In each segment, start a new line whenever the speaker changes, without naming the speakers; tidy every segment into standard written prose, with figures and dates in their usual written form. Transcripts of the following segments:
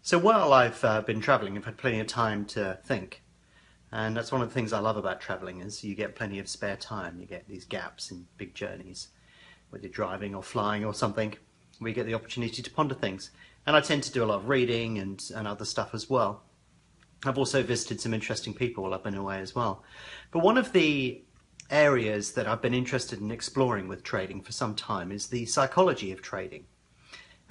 So while I've been traveling, I've had plenty of time to think. And that's one of the things I love about traveling is you get plenty of spare time. You get these gaps in big journeys, whether you're driving or flying or something, where you get the opportunity to ponder things. And I tend to do a lot of reading and other stuff as well. I've also visited some interesting people while I've been away as well. But one of the areas that I've been interested in exploring with trading for some time is the psychology of trading.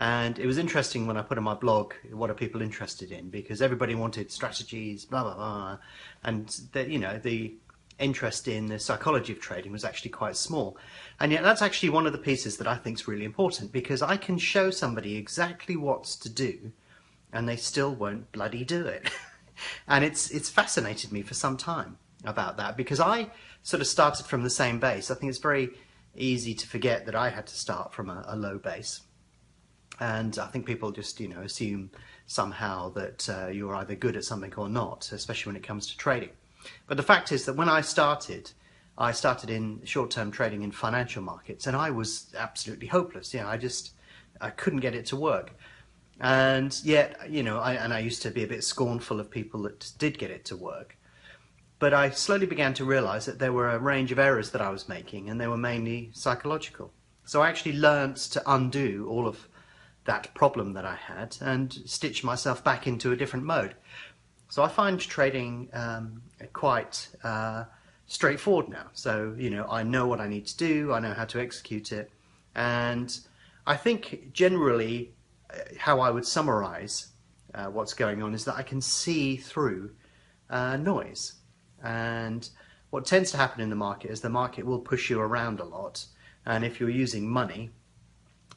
And it was interesting when I put on my blog, what are people interested in? Because everybody wanted strategies, blah, blah, blah. And the interest in the psychology of trading was actually quite small. And yet that's actually one of the pieces that I think is really important, because I can show somebody exactly what's to do and they still won't bloody do it. And it's fascinated me for some time about that, because I sort of started from the same base. I think it's very easy to forget that I had to start from a low base. And I think people just, assume somehow that you're either good at something or not, especially when it comes to trading. But the fact is that when I started in short-term trading in financial markets, and I was absolutely hopeless. I couldn't get it to work. And yet, I used to be a bit scornful of people that did get it to work. But I slowly began to realize that there were a range of errors that I was making, and they were mainly psychological. So I actually learned to undo all of that problem that I had and stitch myself back into a different mode. So I find trading quite straightforward now. So, I know what I need to do, I know how to execute it. And I think generally how I would summarize what's going on is that I can see through noise. And what tends to happen in the market is the market will push you around a lot. And if you're using money,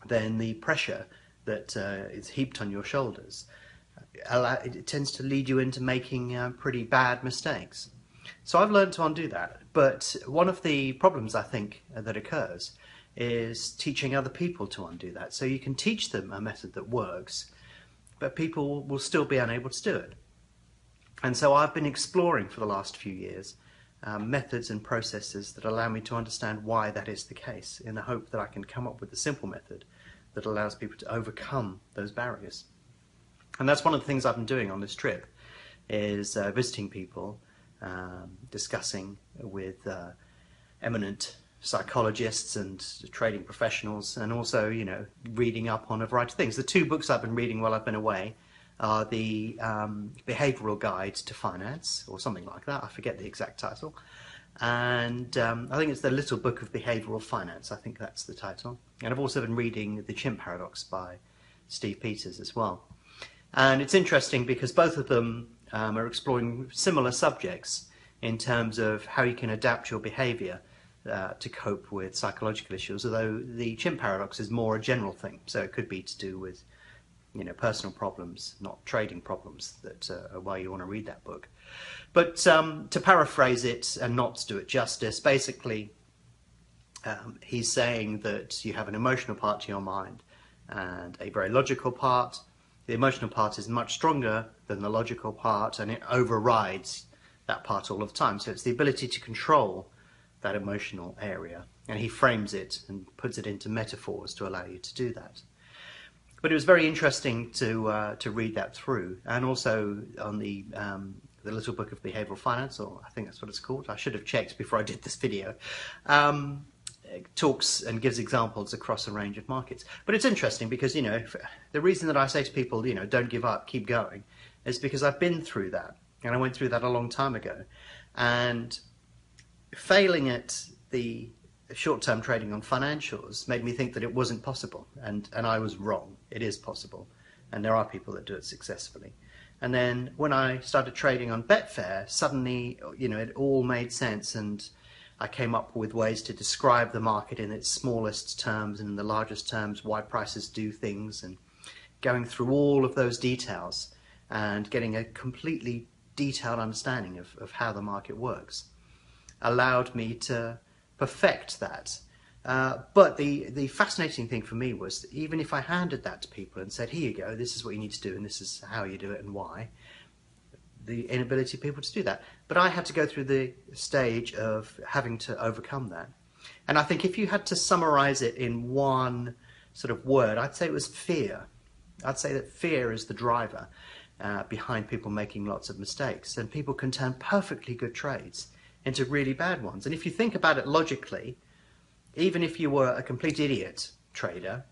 then the pressure that is heaped on your shoulders, it tends to lead you into making pretty bad mistakes. So I've learned to undo that. But one of the problems I think that occurs is teaching other people to undo that. So you can teach them a method that works, but people will still be unable to do it. And so I've been exploring for the last few years methods and processes that allow me to understand why that is the case, in the hope that I can come up with a simple method that allows people to overcome those barriers. And that's one of the things I've been doing on this trip, is visiting people, discussing with eminent psychologists and trading professionals, and also, reading up on a variety of things. The two books I've been reading while I've been away are the Behavioral Guide to Finance, or something like that. I forget the exact title. And I think it's the Little Book of Behavioral Finance. I think that's the title. And I've also been reading The Chimp Paradox by Steve Peters as well. And it's interesting because both of them are exploring similar subjects in terms of how you can adapt your behavior to cope with psychological issues, although the Chimp Paradox is more a general thing. So it could be to do with personal problems, not trading problems, that are why you want to read that book. But to paraphrase it and not to do it justice, basically he's saying that you have an emotional part to your mind and a very logical part. The emotional part is much stronger than the logical part, and it overrides that part all of the time. So it's the ability to control that emotional area. And he frames it and puts it into metaphors to allow you to do that. But it was very interesting to read that through, and also on the Little Book of Behavioral Finance, or I think that's what it's called. I should have checked before I did this video. Talks and gives examples across a range of markets. But it's interesting because, the reason that I say to people, don't give up, keep going, is because I've been through that, and I went through that a long time ago. And failing at the short-term trading on financials made me think that it wasn't possible, and I was wrong. It is possible, and there are people that do it successfully. And then when I started trading on Betfair, suddenly, it all made sense, and I came up with ways to describe the market in its smallest terms and in the largest terms, why prices do things, and going through all of those details and getting a completely detailed understanding of how the market works allowed me to perfect that. But the fascinating thing for me was that even if I handed that to people and said, here you go, this is what you need to do and this is how you do it and why, the inability of people to do that. But I had to go through the stage of having to overcome that. And I think if you had to summarize it in one sort of word, I'd say it was fear. I'd say that fear is the driver behind people making lots of mistakes, and people can turn perfectly good trades into really bad ones. And if you think about it logically, even if you were a complete idiot trader,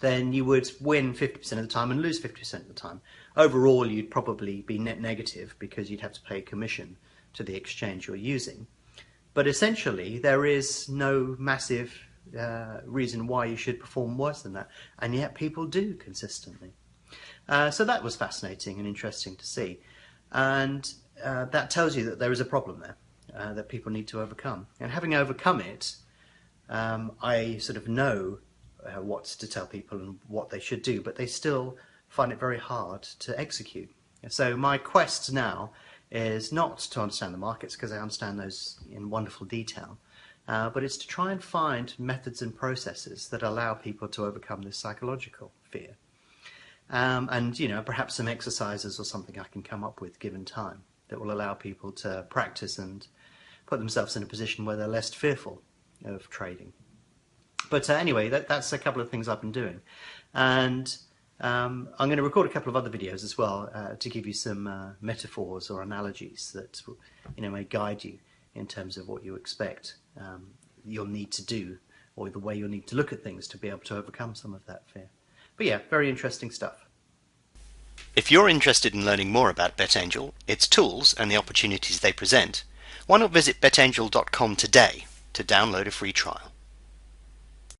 then you would win 50% of the time and lose 50% of the time. Overall, you'd probably be net negative because you'd have to pay a commission to the exchange you're using. But essentially, there is no massive reason why you should perform worse than that, and yet people do consistently. So that was fascinating and interesting to see, and that tells you that there is a problem there that people need to overcome. And having overcome it, I sort of know what to tell people and what they should do, but they still find it very hard to execute. So my quest now is not to understand the markets, because I understand those in wonderful detail, but it's to try and find methods and processes that allow people to overcome this psychological fear. And, you know, perhaps some exercises or something I can come up with given time that will allow people to practice and put themselves in a position where they're less fearful of trading. But anyway, that's a couple of things I've been doing. And I'm going to record a couple of other videos as well to give you some metaphors or analogies that, you know, may guide you in terms of what you expect you'll need to do, or the way you'll need to look at things to be able to overcome some of that fear. But yeah, very interesting stuff.
If you're interested in learning more about BetAngel, its tools and the opportunities they present, why not visit betangel.com today to download a free trial.